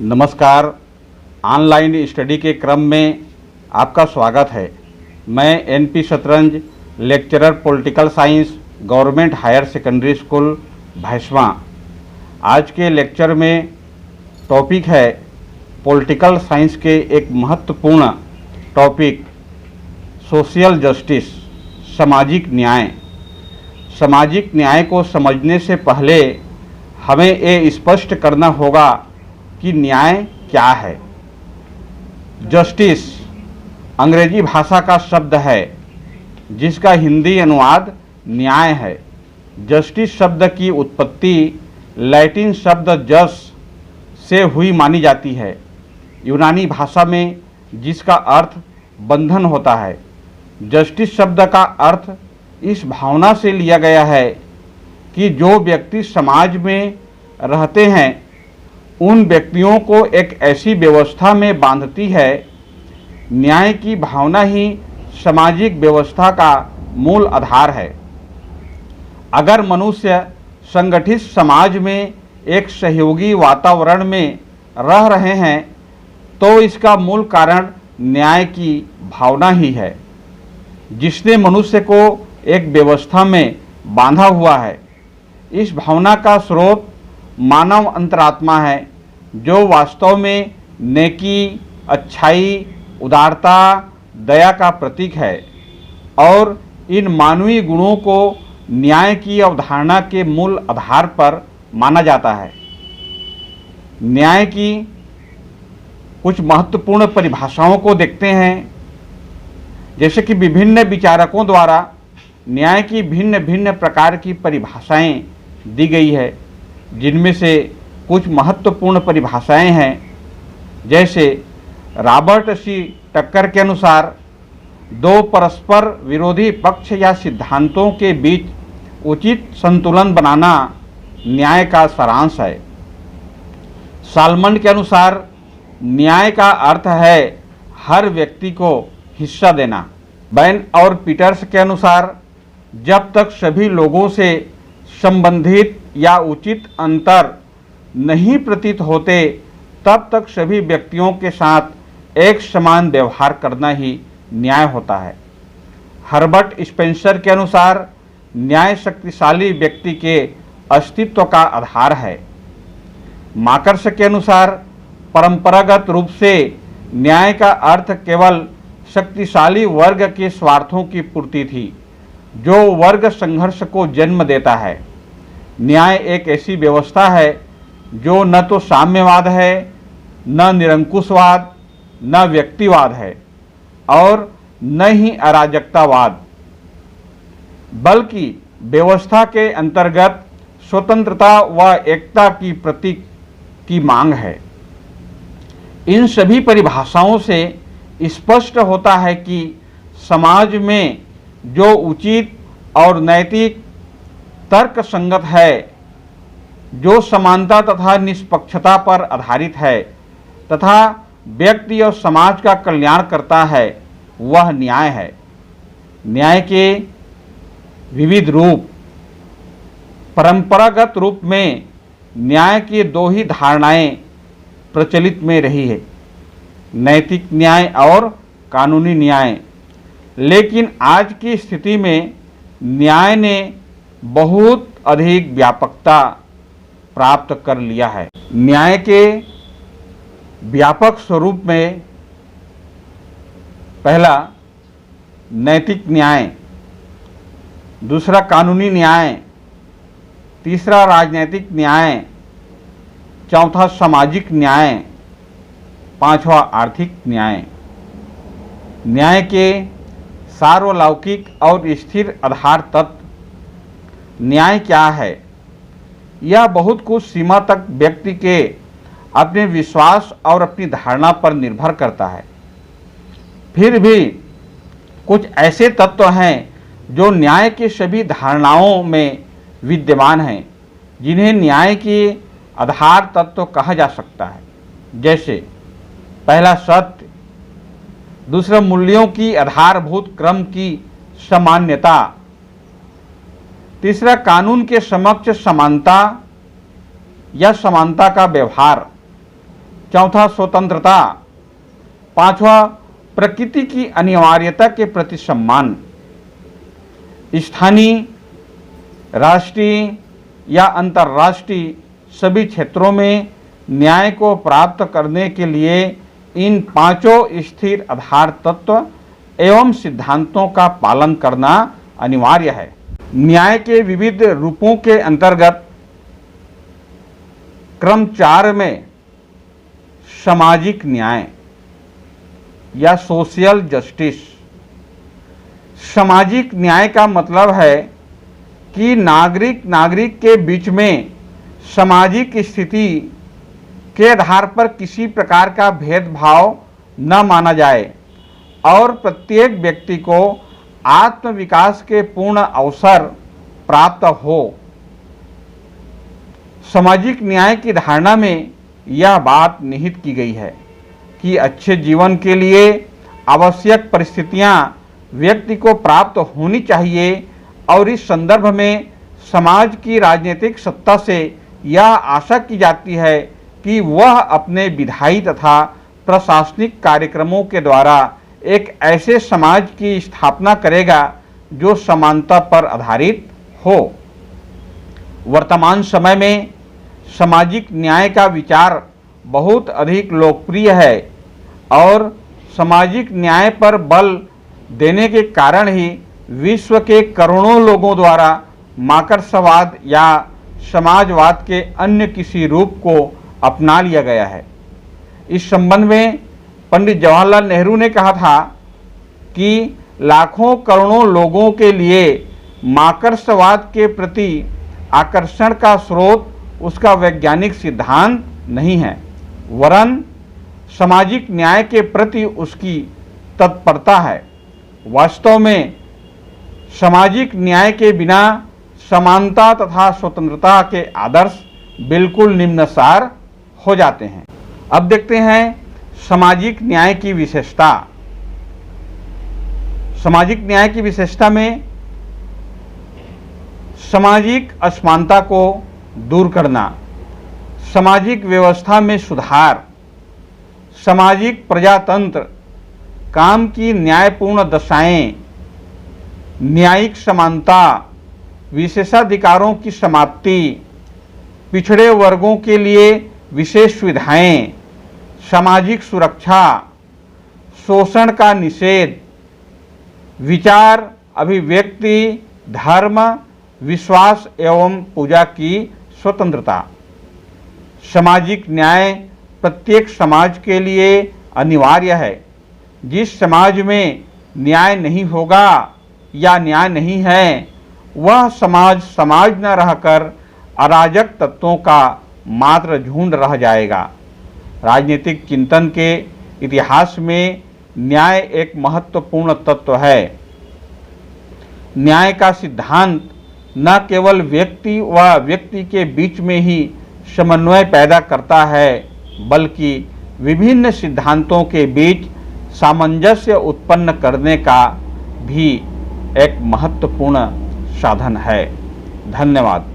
नमस्कार। Online study के क्रम में आपका स्वागत है। मैं N P Shatranj, lecturer political science, government higher secondary school Bhainswa. आज के लेक्चर में टॉपिक है पॉलिटिकल साइंस के एक महत्वपूर्ण टॉपिक सोशल जस्टिस, सामाजिक न्याय। सामाजिक न्याय को समझने से पहले हमें ये स्पष्ट करना होगा कि न्याय क्या है। जस्टिस अंग्रेजी भाषा का शब्द है जिसका हिंदी अनुवाद न्याय है। जस्टिस शब्द की उत्पत्ति लैटिन शब्द जस से हुई मानी जाती है, यूनानी भाषा में जिसका अर्थ बंधन होता है। जस्टिस शब्द का अर्थ इस भावना से लिया गया है कि जो व्यक्ति समाज में रहते हैं उन व्यक्तियों को एक ऐसी व्यवस्था में बांधती है। न्याय की भावना ही सामाजिक व्यवस्था का मूल आधार है। अगर मनुष्य संगठित समाज में एक सहयोगी वातावरण में रह रहे हैं तो इसका मूल कारण न्याय की भावना ही है, जिसने मनुष्य को एक व्यवस्था में बांधा हुआ है। इस भावना का स्रोत मानव अंतरात्मा है, जो वास्तव में नेकी, अच्छाई, उदारता, दया का प्रतीक है और इन मानवीय गुणों को न्याय की अवधारणा के मूल आधार पर माना जाता है। न्याय की कुछ महत्वपूर्ण परिभाषाओं को देखते हैं। जैसे कि विभिन्न विचारकों द्वारा न्याय की भिन्न भिन्न प्रकार की परिभाषाएं दी गई है, जिनमें से कुछ महत्वपूर्ण परिभाषाएं हैं। जैसे रॉबर्ट सी टक्कर के अनुसार दो परस्पर विरोधी पक्ष या सिद्धांतों के बीच उचित संतुलन बनाना न्याय का सारांश है। सालमन के अनुसार न्याय का अर्थ है हर व्यक्ति को हिस्सा देना। बैन और पीटर्स के अनुसार जब तक सभी लोगों से संबंधित या उचित अंतर नहीं प्रतीत होते तब तक सभी व्यक्तियों के साथ एक समान व्यवहार करना ही न्याय होता है। हर्बर्ट स्पेंसर के अनुसार न्याय शक्तिशाली व्यक्ति के अस्तित्व का आधार है। मार्क्स के अनुसार परंपरागत रूप से न्याय का अर्थ केवल शक्तिशाली वर्ग के स्वार्थों की पूर्ति थी, जो वर्ग संघर्ष को जन्म देता है। न्याय एक ऐसी व्यवस्था है जो न तो साम्यवाद है, न निरंकुशवाद, न व्यक्तिवाद है और न ही अराजकतावाद, बल्कि व्यवस्था के अंतर्गत स्वतंत्रता व एकता की प्रतीक की मांग है। इन सभी परिभाषाओं से स्पष्ट होता है कि समाज में जो उचित और नैतिक तर्क संगत है, जो समानता तथा निष्पक्षता पर आधारित है तथा व्यक्ति और समाज का कल्याण करता है, वह न्याय है। न्याय के विविध रूप। परंपरागत रूप में न्याय की दो ही धारणाएं प्रचलित में रही है, नैतिक न्याय और कानूनी न्याय। लेकिन आज की स्थिति में न्याय ने बहुत अधिक व्यापकता प्राप्त कर लिया है। न्याय के व्यापक स्वरूप में पहला नैतिक न्याय, दूसरा कानूनी न्याय, तीसरा राजनीतिक न्याय, चौथा सामाजिक न्याय, पांचवा आर्थिक न्याय। न्याय के सार्वलौकिक और स्थिर आधार तत्व। न्याय क्या है? यह बहुत कुछ सीमा तक व्यक्ति के अपने विश्वास और अपनी धारणा पर निर्भर करता है। फिर भी कुछ ऐसे तत्व हैं जो न्याय के सभी धारणाओं में विद्यमान हैं, जिन्हें न्याय के आधार तत्व कहा जा सकता है। जैसे पहला सत्य, दूसरा मूल्यों की आधारभूत क्रम की सामान्यता, तीसरा कानून के समक्ष समानता या समानता का व्यवहार, चौथा, स्वतंत्रता। पांचवा, प्रकृति की अनिवार्यता के प्रति सम्मान। स्थानीय, राष्ट्रीय या अंतर्राष्ट्रीय सभी क्षेत्रों में न्याय को प्राप्त करने के लिए इन पांचों स्थिर आधार तत्व एवं सिद्धांतों का पालन करना अनिवार्य है। न्याय के विविध रूपों के अंतर्गत क्रम 4 में सामाजिक न्याय या सोशल जस्टिस। सामाजिक न्याय का मतलब है कि नागरिक के बीच में सामाजिक स्थिति के आधार पर किसी प्रकार का भेदभाव न माना जाए और प्रत्येक व्यक्ति को आत्म विकास के पूर्ण अवसर प्राप्त हो। सामाजिक न्याय की धारणा में यह बात निहित की गई है कि अच्छे जीवन के लिए आवश्यक परिस्थितियां व्यक्ति को प्राप्त होनी चाहिए और इस संदर्भ में समाज की राजनीतिक सत्ता से यह आशा की जाती है कि वह अपने विधायी तथा प्रशासनिक कार्यक्रमों के द्वारा एक ऐसे समाज की स्थापना करेगा जो समानता पर आधारित हो। वर्तमान समय में सामाजिक न्याय का विचार बहुत अधिक लोकप्रिय है और सामाजिक न्याय पर बल देने के कारण ही विश्व के करोड़ों लोगों द्वारा मार्क्सवाद या समाजवाद के अन्य किसी रूप को अपना लिया गया है। इस संबंध में पंडित जवाहरलाल नेहरू ने कहा था कि लाखों करोड़ों लोगों के लिए मार्क्सवाद के प्रति आकर्षण का स्रोत उसका वैज्ञानिक सिद्धांत नहीं है, वरन सामाजिक न्याय के प्रति उसकी तत्परता है। वास्तव में सामाजिक न्याय के बिना समानता तथा स्वतंत्रता के आदर्श बिल्कुल निम्नसार हो जाते हैं। अब देखते हैं सामाजिक न्याय की विशेषता। सामाजिक न्याय की विशेषता में सामाजिक असमानता को दूर करना, सामाजिक व्यवस्था में सुधार, सामाजिक प्रजातंत्र, काम की न्यायपूर्ण दशाएं, न्यायिक समानता, विशेषाधिकारों की समाप्ति, पिछड़े वर्गों के लिए विशेष सुविधाएं, सामाजिक सुरक्षा, शोषण का निषेध, विचार, अभिव्यक्ति, धर्म, विश्वास एवं पूजा की स्वतंत्रता। सामाजिक न्याय प्रत्येक समाज के लिए अनिवार्य है। जिस समाज में न्याय नहीं होगा या न्याय नहीं है, वह समाज समाज न रहकर अराजक तत्वों का मात्र झुंड रह जाएगा। राजनीतिक चिंतन के इतिहास में न्याय एक महत्वपूर्ण तत्व है। न्याय का सिद्धांत न केवल व्यक्ति व व्यक्ति के बीच में ही समन्वय पैदा करता है, बल्कि विभिन्न सिद्धांतों के बीच सामंजस्य उत्पन्न करने का भी एक महत्वपूर्ण साधन है। धन्यवाद।